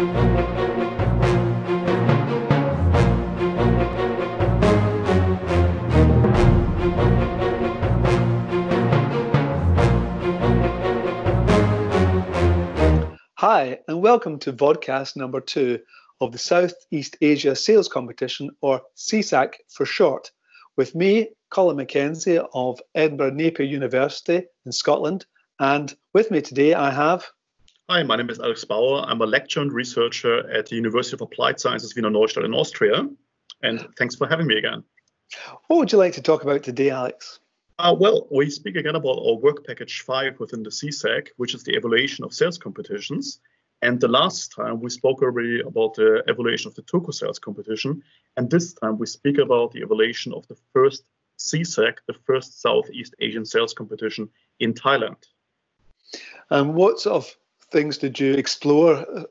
Hi, and welcome to Vodcast number 2 of the Southeast Asia Sales Competition, or SEASAC for short, with me, Colin Mackenzie of Edinburgh Napier University in Scotland, and with me today I have... Hi, my name is Bauer. I'm a lecturer and researcher at the University of Applied Sciences, Wiener Neustadt in Austria, and thanks for having me again. What would you like to talk about today, Alex? Well, we speak again about our work package 5 within the SEASAC, which is the evaluation of sales competitions. And the last time we spoke already about the evaluation of the Turku sales competition. And this time we speak about the evaluation of the first SEASAC, the first Southeast Asian sales competition in Thailand. And what sort of things did you explore?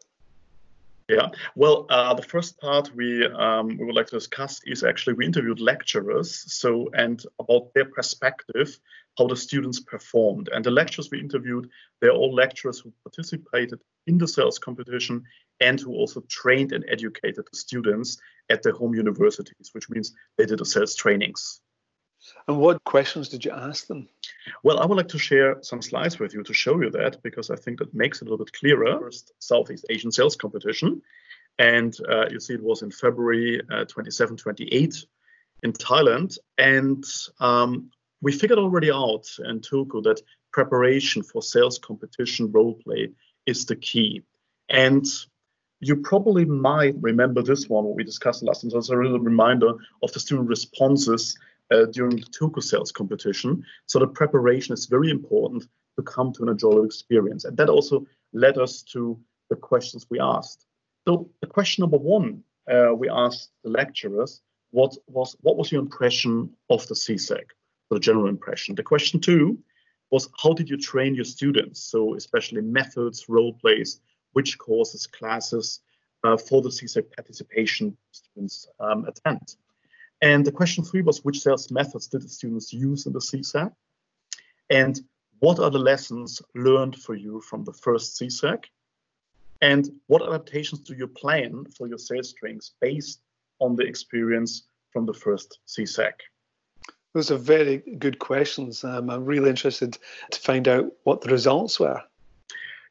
Yeah, well, the first part we would like to discuss is actually we interviewed lecturers, and about their perspective, how the students performed. And the lecturers we interviewed, they're all lecturers who participated in the sales competition and who also trained and educated the students at their home universities, which means they did the sales trainings. And what questions did you ask them? Well, I would like to share some slides with you to show you that, because I think that makes it a little bit clearer. First Southeast Asian sales competition. And you see it was in February 27, 28 in Thailand. And we figured already out in Turku that preparation for sales competition role play is the key. And you probably might remember this one, what we discussed last time. So it's a little reminder of the student responses during the Turku sales competition. So the preparation is very important to come to an enjoyable experience. And that also led us to the questions we asked. So the question number 1, we asked the lecturers, what was your impression of the SEASAC, the general impression? The question 2 was, how did you train your students? So especially methods, role plays, which courses, classes for the SEASAC participation students attend? And the question 3 was, which sales methods did the students use in the SEASAC? And what are the lessons learned for you from the first SEASAC? And what adaptations do you plan for your sales trainings based on the experience from the first SEASAC? Those are very good questions. I'm really interested to find out what the results were.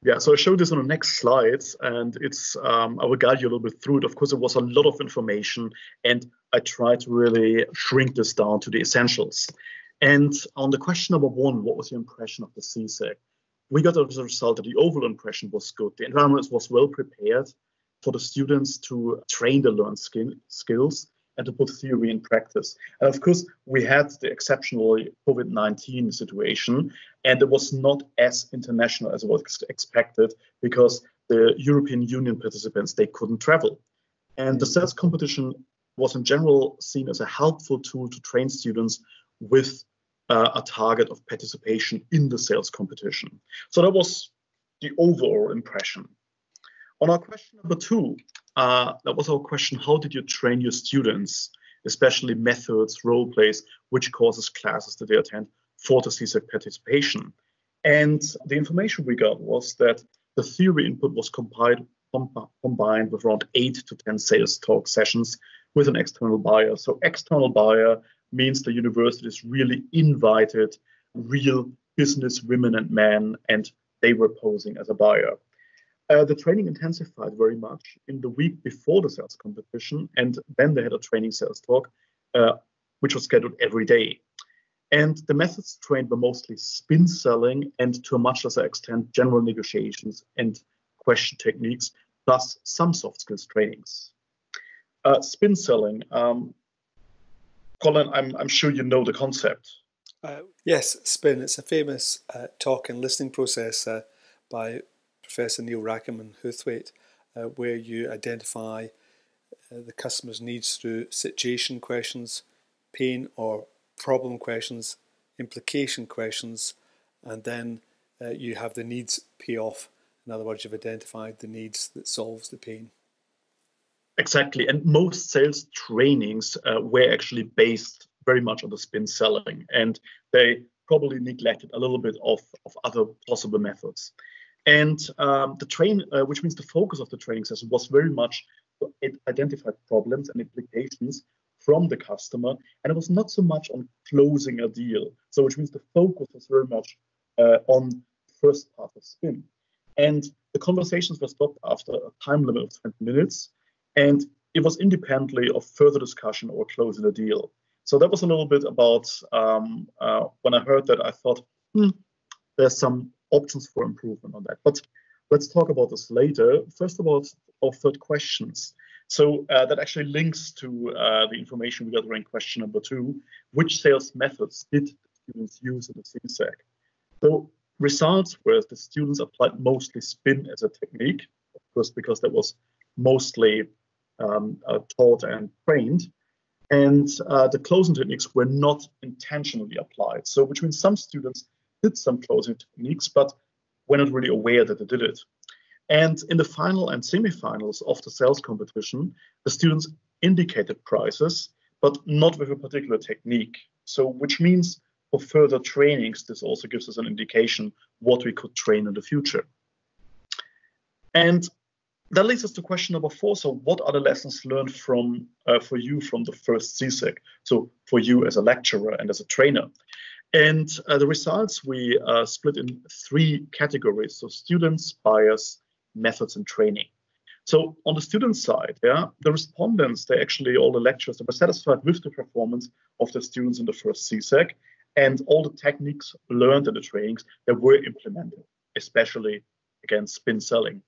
Yeah, so I showed this on the next slides, and it's I will guide you a little bit through it. Of course, it was a lot of information, and I tried to really shrink this down to the essentials. And on the question number 1, what was your impression of the SEASAC? We got as a result that the overall impression was good. The environment was well prepared for the students to train the learned skills and to put theory in practice. And of course, we had the exceptional COVID-19 situation, and it was not as international as was expected because the European Union participants, they couldn't travel. And the sales competition was in general seen as a helpful tool to train students with a target of participation in the sales competition. So that was the overall impression. On our question number 2, that was our question, how did you train your students, especially methods, role plays, which courses, classes did they attend for the SEASAC participation? And the information we got was that the theory input was combined with around 8 to 10 sales talk sessions with an external buyer. So external buyer means the universities really invited real business women and men, and they were posing as a buyer. The training intensified very much in the week before the sales competition, and then they had a training sales talk, which was scheduled every day. And the methods trained were mostly spin selling and, to a much lesser extent, general negotiations and question techniques, plus some soft skills trainings. Spin selling. Colin, I'm sure you know the concept. Yes, spin. It's a famous talk and listening process by Professor Neil Rackham Huthwaite, where you identify the customer's needs through situation questions, pain or problem questions, implication questions, and then you have the needs pay off. In other words, you've identified the needs that solves the pain. Exactly. And most sales trainings were actually based very much on the spin selling, and they probably neglected a little bit of other possible methods. And which means the focus of the training session was very much to identify problems and implications from the customer, and it was not so much on closing a deal. So which means the focus was very much on the first part of Spin. And the conversations were stopped after a time limit of 20 minutes, and it was independently of further discussion or closing a deal. So that was a little bit about when I heard that, I thought, there's some options for improvement on that. But let's talk about this later. First about our third questions. So that actually links to the information we got during question number 2. Which sales methods did the students use in the SEASAC? So results were the students applied mostly Spin as a technique, of course, because that was mostly taught and trained. And the closing techniques were not intentionally applied. So which means some students did some closing techniques, but were not really aware that they did it. And in the final and semifinals of the sales competition, the students indicated prices, but not with a particular technique. So which means for further trainings, this also gives us an indication what we could train in the future. And that leads us to question number 4. So what are the lessons learned from for you from the first SEASAC? So for you as a lecturer and as a trainer. And the results we split in 3 categories. So students, buyers, methods, and training. So on the student side, the respondents, all the lecturers, they were satisfied with the performance of the students in the first SEASAC and all the techniques learned in the trainings that were implemented, especially against Spin selling.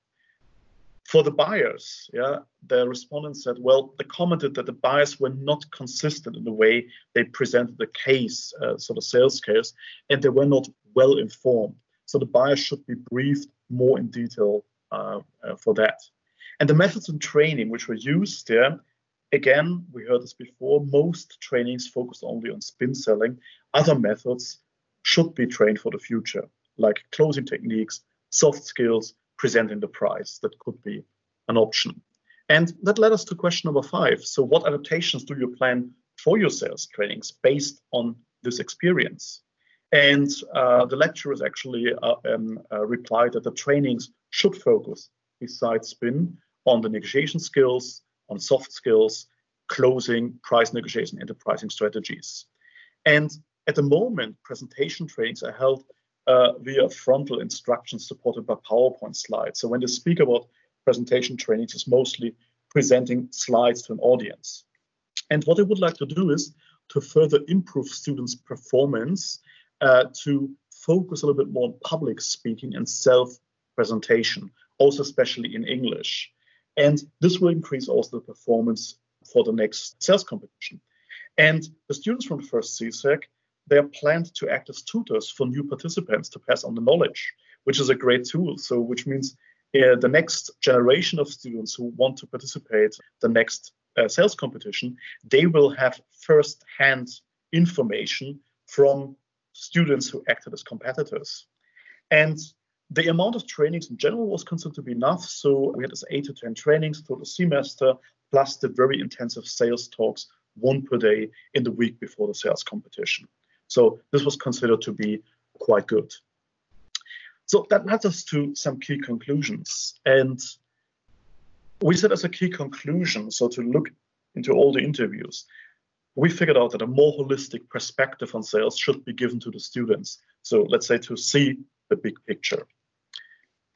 For the buyers, the respondents said, well, they commented that the buyers were not consistent in the way they presented the case, so the sales case, and they were not well informed. So the buyers should be briefed more in detail for that. And the methods and training which were used there, again, we heard this before, most trainings focused only on Spin selling. Other methods should be trained for the future, like closing techniques, soft skills, presenting the price. That could be an option. And that led us to question number 5. So what adaptations do you plan for your sales trainings based on this experience? And the lecturers actually replied that the trainings should focus, besides Spin, on the negotiation skills, on soft skills, closing, price negotiation, and the pricing strategies. And at the moment, presentation trainings are held via frontal instructions supported by PowerPoint slides. So when they speak about presentation trainings, it's mostly presenting slides to an audience. And what I would like to do is to further improve students' performance, to focus a little bit more on public speaking and self-presentation, also especially in English. And this will increase also the performance for the next sales competition. And the students from the first SEASAC, they are planned to act as tutors for new participants to pass on the knowledge, which is a great tool. So which means the next generation of students who want to participate the next sales competition, they will have first-hand information from students who acted as competitors. And the amount of trainings in general was considered to be enough. So we had this 8 to 10 trainings through the semester, plus the very intensive sales talks, 1 per day in the week before the sales competition. So this was considered to be quite good. So that led us to some key conclusions. And we said as a key conclusion, so to look into all the interviews, we figured out that a more holistic perspective on sales should be given to the students. So let's say to see the big picture.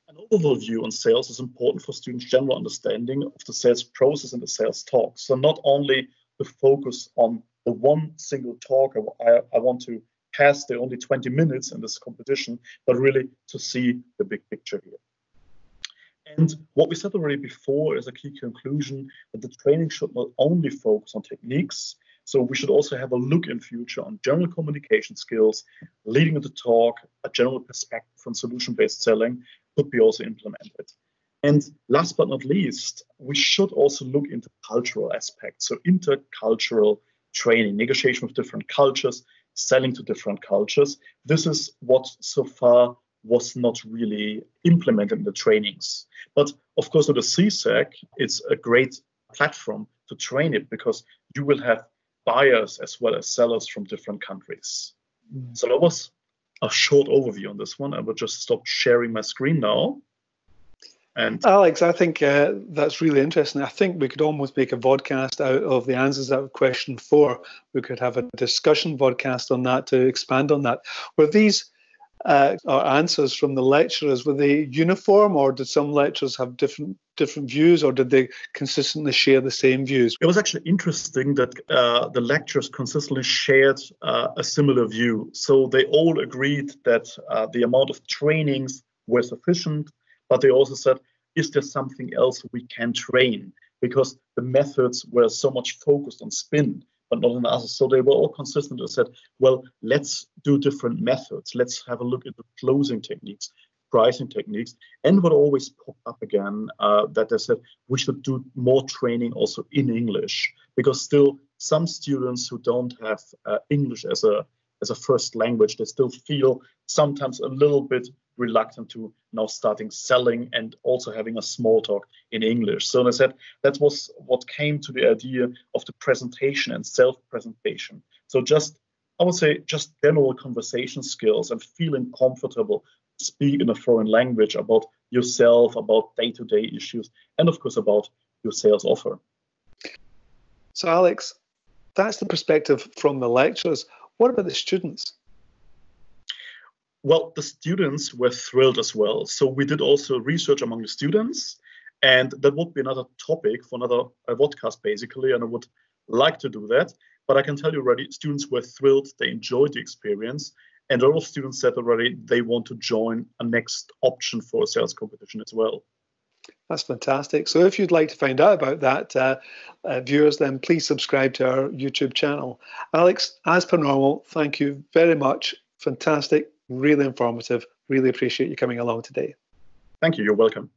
An overview on sales is important for students' general understanding of the sales process and the sales talk. So not only to focus on the one single talk, I want to pass the only 20 minutes in this competition, but really to see the big picture here. And what we said already before is a key conclusion that the training should not only focus on techniques, so we should also have a look in future on general communication skills, leading the talk, a general perspective on solution-based selling could be also implemented. And last but not least, we should also look into cultural aspects, so intercultural training, negotiation with different cultures, selling to different cultures. This is what so far was not really implemented in the trainings. But of course, with the SEASAC, it's a great platform to train it because you will have buyers as well as sellers from different countries. So that was a short overview on this one. I will just stop sharing my screen now. And Alex, I think that's really interesting. I think we could almost make a vodcast out of the answers out of question 4. We could have a discussion vodcast on that to expand on that. Were these answers from the lecturers, were they uniform, or did some lecturers have different views, or did they consistently share the same views? It was actually interesting that the lecturers consistently shared a similar view. So they all agreed that the amount of trainings were sufficient, but they also said, is there something else we can train? Because the methods were so much focused on spin, but not on others. So they were all consistent and said, well, let's do different methods. Let's have a look at the closing techniques, pricing techniques. And what always popped up again, that they said we should do more training also in English, because still some students who don't have English as a first language, they still feel sometimes a little bit reluctant to now starting selling and also having a small talk in English. So they said that was what came to the idea of the presentation and self-presentation. So I would say just general conversation skills and feeling comfortable to speak in a foreign language about yourself, about day-to-day issues, and of course about your sales offer. So Alex, that's the perspective from the lecturers. What about the students? Well, the students were thrilled as well. So we did also research among the students, and that would be another topic for another podcast, basically, and I would like to do that. But I can tell you already, students were thrilled. They enjoyed the experience, and a lot of students said already they want to join a next option for a sales competition as well. That's fantastic. So if you'd like to find out about that, viewers, then please subscribe to our YouTube channel. Alex, as per normal, thank you very much. Fantastic. Really informative. Really appreciate you coming along today. Thank you. You're welcome.